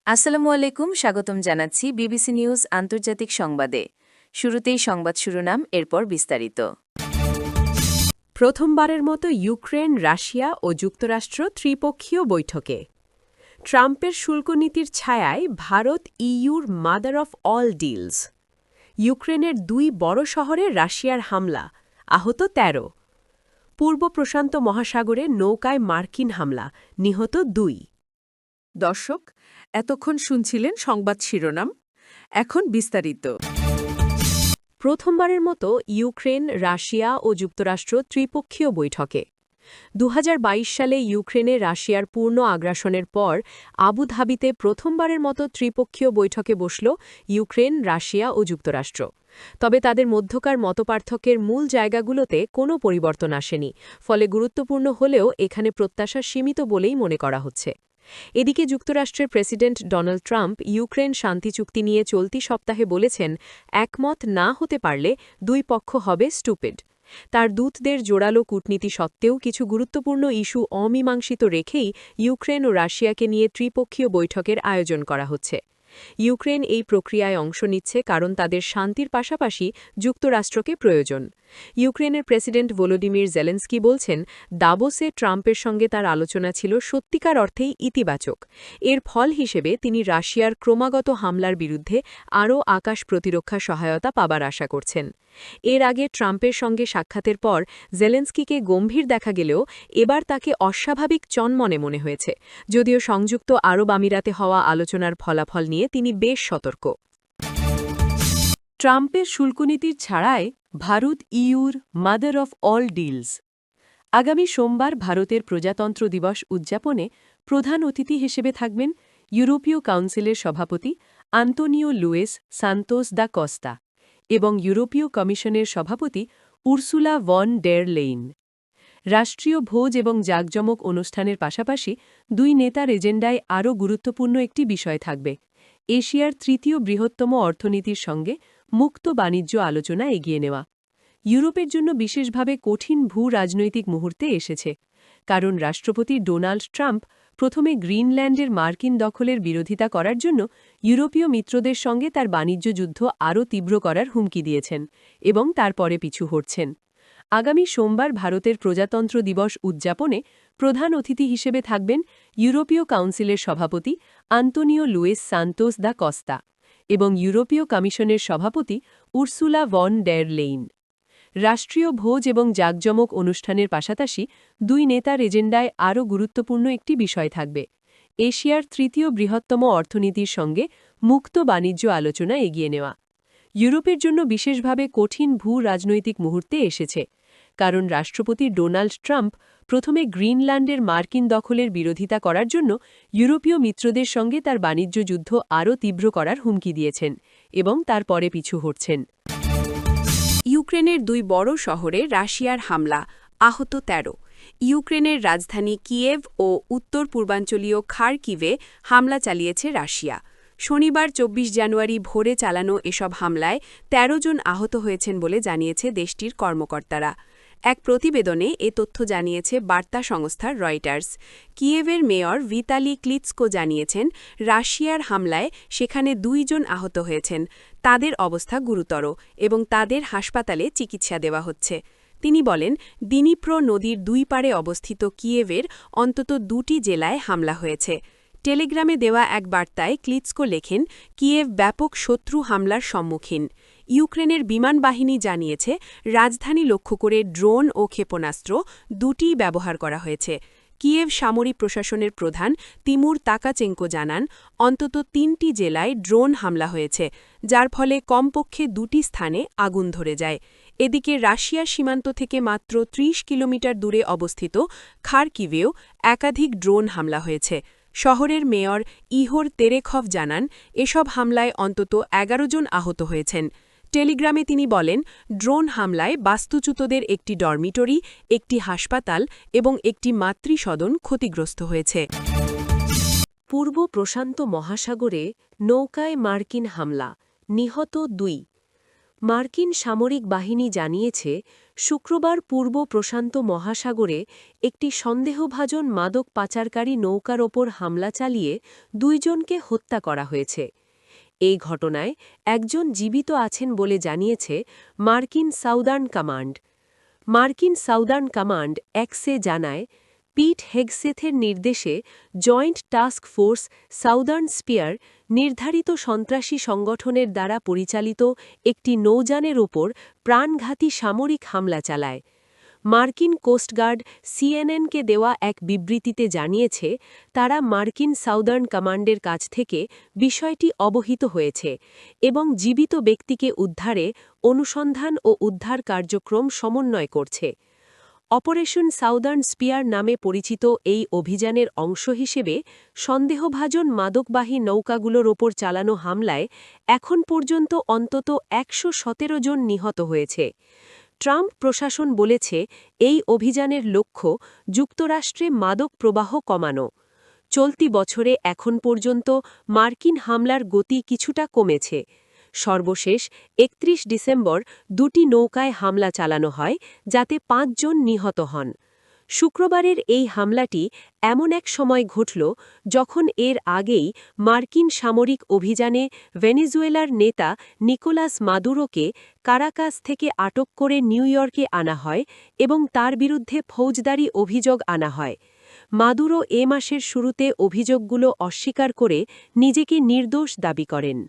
আসসালামু আলাইকুম, স্বাগতম জানাচ্ছি বিবিসি নিউজ আন্তর্জাতিক সংবাদে। শুরুতেই সংবাদ শিরোনাম, এরপর বিস্তারিত। প্রথমবারের মতো ইউক্রেন, রাশিয়া ও যুক্তরাষ্ট্র ত্রিপক্ষীয় বৈঠকে। ট্রাম্পের শুল্ক নীতির ছায়ায় ভারত ইইউর মাদার অফ অল ডিলস। ইউক্রেনের দুই বড় শহরে রাশিয়ার হামলা, আহত ১৩। পূর্ব প্রশান্ত মহাসাগরে নৌকায় মার্কিন হামলা, নিহত ২। দর্শক, এতক্ষণ শুনছিলেন সংবাদ শিরোনাম, এখন বিস্তারিত। প্রথমবারের মতো ইউক্রেন, রাশিয়া ও যুক্তরাষ্ট্র ত্রিপক্ষীয় বৈঠকে। ২০২২ সালে ইউক্রেনে রাশিয়ার পূর্ণ আগ্রাসনের পর আবুধাবিতে প্রথমবারের মতো ত্রিপক্ষীয় বৈঠকে বসল ইউক্রেন, রাশিয়া ও যুক্তরাষ্ট্র। তবে তাদের মধ্যকার মতপার্থক্যের মূল জায়গাগুলোতে কোনো পরিবর্তন আসেনি, ফলে গুরুত্বপূর্ণ হলেও এখানে প্রত্যাশা সীমিত বলেই মনে করা হচ্ছে। এদিকে যুক্তরাষ্ট্রের প্রেসিডেন্ট ডোনাল্ড ট্রাম্প ইউক্রেন শান্তি চুক্তি নিয়ে চলতি সপ্তাহে বলেছেন, একমত না হতে পারলে দুই পক্ষ হবে স্টুপিড। তার দূতদের জোরালো কূটনীতি সত্ত্বেও কিছু গুরুত্বপূর্ণ ইস্যু অমীমাংসিত রেখেই ইউক্রেন ও রাশিয়াকে নিয়ে ত্রিপক্ষীয় বৈঠকের আয়োজন করা হচ্ছে। ইউক্রেন এই প্রক্রিয়ায় অংশ নিচ্ছে কারণ তাদের শান্তির পাশাপাশি যুক্তরাষ্ট্রকে প্রয়োজন। ইউক্রেনের প্রেসিডেন্ট ভলোদিমির জেলেন্সকি বলছেন, দাবোসে ট্রাম্পের সঙ্গে তার আলোচনা ছিল সত্যিকার অর্থেই ইতিবাচক। এর ফল হিসেবে তিনি রাশিয়ার ক্রমাগত হামলার বিরুদ্ধে আরও আকাশ প্রতিরক্ষা সহায়তা পাবার আশা করছেন। এর আগে ট্রাম্পের সঙ্গে সাক্ষাতের পর জেলেন্সকিকে গম্ভীর দেখা গেলেও এবার তাকে অস্বাভাবিক চনমনে মনে হয়েছে, যদিও সংযুক্ত আরব আমিরাতে হওয়া আলোচনার ফলাফল নিয়ে তিনি বেশ সতর্ক। ট্রাম্পের শুল্কনীতির ছাড়ায় ভারত ইইউর মাদার অফ অল ডিলস। আগামী সোমবার ভারতের প্রজাতন্ত্র দিবস উদযাপনে প্রধান অতিথি হিসেবে থাকবেন ইউরোপীয় কাউন্সিলের সভাপতি আন্তোনিও লুইস সান্তোস দা কস্তা এবং ইউরোপীয় কমিশনের সভাপতি উর্সুলা ভন ডের লেইন। রাষ্ট্রীয় ভোজ এবং জাঁকজমক অনুষ্ঠানের পাশাপাশি দুই নেতার এজেন্ডায় আরও গুরুত্বপূর্ণ একটি বিষয় থাকবে, এশিয়ার তৃতীয় বৃহত্তম অর্থনীতির সঙ্গে মুক্ত বাণিজ্য আলোচনা এগিয়ে নেওয়া। ইউরোপের জন্য বিশেষভাবে কঠিন ভূ-রাজনৈতিক মুহূর্তে এসেছে, কারণ রাষ্ট্রপতি ডোনাল্ড ট্রাম্প প্রথমে গ্রিনল্যান্ডের মার্কিন দখলের বিরোধিতা করার জন্য ইউরোপীয় মিত্রদের সঙ্গে তার বাণিজ্য যুদ্ধ আরও তীব্র করার হুমকি দিয়েছেন এবং তারপরে পিছু হটছেন। আগামী সোমবার ভারতের প্রজাতন্ত্র দিবস উদযাপনে প্রধান অতিথি হিসেবে থাকবেন ইউরোপীয় কাউন্সিলের সভাপতি আন্তোনিও লুইস সান্তোস দা কস্তা এবং ইউরোপীয় কমিশনের সভাপতি উর্সুলা ভন ডের লেইন। রাষ্ট্রীয় ভোজ এবং জাঁকজমক অনুষ্ঠানের পাশাপাশি দুই নেতার এজেন্ডায় আরও গুরুত্বপূর্ণ একটি বিষয় থাকবে, এশিয়ার তৃতীয় বৃহত্তম অর্থনীতির সঙ্গে মুক্ত বাণিজ্য আলোচনা এগিয়ে নেওয়া। ইউরোপের জন্য বিশেষভাবে কঠিন ভূ-রাজনৈতিক মুহূর্তে এসেছে, কারণ রাষ্ট্রপতি ডোনাল্ড ট্রাম্প প্রথমে গ্রিনল্যান্ডের মার্কিন দখলের বিরোধিতা করার জন্য ইউরোপীয় মিত্রদের সঙ্গে তার বাণিজ্য যুদ্ধ আরও তীব্র করার হুমকি দিয়েছেন এবং তারপরে পিছু হটছেন। ইউক্রেনের দুই বড় শহরে রাশিয়ার হামলা, আহত ১৩। ইউক্রেনের রাজধানী কিয়েভ ও উত্তর পূর্বাঞ্চলীয় খারকিভে হামলা চালিয়েছে রাশিয়া। শনিবার ২৪ জানুয়ারি ভোরে চালানো এসব হামলায় ১৩ জন আহত হয়েছেন বলে জানিয়েছে দেশটির কর্মকর্তারা। এক প্রতিবেদনে এ তথ্য জানিয়েছে বার্তা সংস্থা রয়টার্স। কিয়েভের মেয়র ভিতালি ক্লিৎসকো জানিয়েছেন, রাশিয়ার হামলায় সেখানে ২ জন আহত হয়েছেন, তাদের অবস্থা গুরুতর এবং তাদের হাসপাতালে চিকিৎসা দেওয়া হচ্ছে। তিনি বলেন, দিনিপ্রো নদীর দুই পাড়ে অবস্থিত কিয়েভের অন্তত ২টি জেলায় হামলা হয়েছে। টেলিগ্রামে দেওয়া এক বার্তায় ক্লিৎসকো লেখেন, কিয়েভ ব্যাপক শত্রু হামলার সম্মুখীন। ইউক্রেনের বিমান বাহিনী জানিয়েছে, রাজধানী লক্ষ্য করে ড্রোন ও ক্ষেপণাস্ত্র দুটিই ব্যবহার করা হয়েছে। কিয়েভ সামরিক প্রশাসনের প্রধান তিমুর তাকাচেঙ্কো জানান, অন্তত ৩টি জেলায় ড্রোন হামলা হয়েছে, যার ফলে কমপক্ষে ২টি স্থানে আগুন ধরে যায়। এদিকে রাশিয়ার সীমান্ত থেকে মাত্র ৩০ কিলোমিটার দূরে অবস্থিত খারকিভেও একাধিক ড্রোন হামলা হয়েছে। শহরের মেয়র ইহোর তেরেখভ জানান, এসব হামলায় অন্তত ১১ জন আহত হয়েছেন। টেলিগ্রামে তিনি বলেন, ড্রোন হামলায় বাস্তুচ্যুতদের একটি ডরমিটরি, একটি হাসপাতাল এবং একটি মাতৃসদন ক্ষতিগ্রস্ত হয়েছে। পূর্ব প্রশান্ত মহাসাগরে নৌকায় মার্কিন হামলা, নিহত ২। মার্কিন সামরিক বাহিনী জানিয়েছে শুক্রবার পূর্ব প্রশান্ত মহাসাগরে একটি সন্দেহভাজন মাদক পাচারকারী নৌকার ওপর হামলা চালিয়ে 2 জনকে হত্যা করা হয়েছে। এই ঘটনায় একজন জীবিত আছেন বলে জানিয়েছে মার্কিন সাউদার্ন কমান্ড। মার্কিন সাউদার্ন কমান্ড এক্সে জানায়, পিট হেগসেথের নির্দেশে joint task force southern spear নির্ধারিত সন্ত্রাসী সংগঠনের দ্বারা পরিচালিত একটি নৌযানের ওপর প্রাণঘাতী সামরিক হামলা চালায়। মার্কিন কোস্টগার্ড সিএনএনকে দেওয়া এক বিবৃতিতে জানিয়েছে তারা মার্কিন সাউদার্ন কমান্ডের কাছ থেকে বিষয়টি অবহিত হয়েছে এবং জীবিত ব্যক্তিকে উদ্ধারে অনুসন্ধান ও উদ্ধার কার্যক্রম সমন্বয় করছে। অপারেশন সাউদার্ন স্পিয়ার নামে পরিচিত এই অভিযানের অংশ হিসেবে সন্দেহভাজন মাদকবাহী নৌকাগুলোর ওপর চালানো হামলায় এখন পর্যন্ত অন্তত 117 জন নিহত হয়েছে। ট্রাম্প প্রশাসন বলেছে এই অভিযানের লক্ষ্য যুক্তরাষ্ট্রে মাদক প্রবাহ কমানো। চলতি বছরে এখন পর্যন্ত মার্কিন হামলার গতি কিছুটা কমেছে। সর্বশেষ 31 ডিসেম্বর 2টি নৌকায় হামলা চালানো হয় যাতে 5 জন নিহত হন। শুক্রবারের এই হামলাটি এমন এক সময় ঘটল যখন এর আগেই মার্কিন সামরিক অভিযানে ভেনেজুয়েলার নেতা নিকোলাস মাদুরোকে কারাকাস থেকে আটক করে নিউ ইয়র্কে আনা হয় এবং তার বিরুদ্ধে ফৌজদারি অভিযোগ আনা হয়। মাদুরো এ মাসের শুরুতে অভিযোগগুলো অস্বীকার করে নিজেকে নির্দোষ দাবি করেন।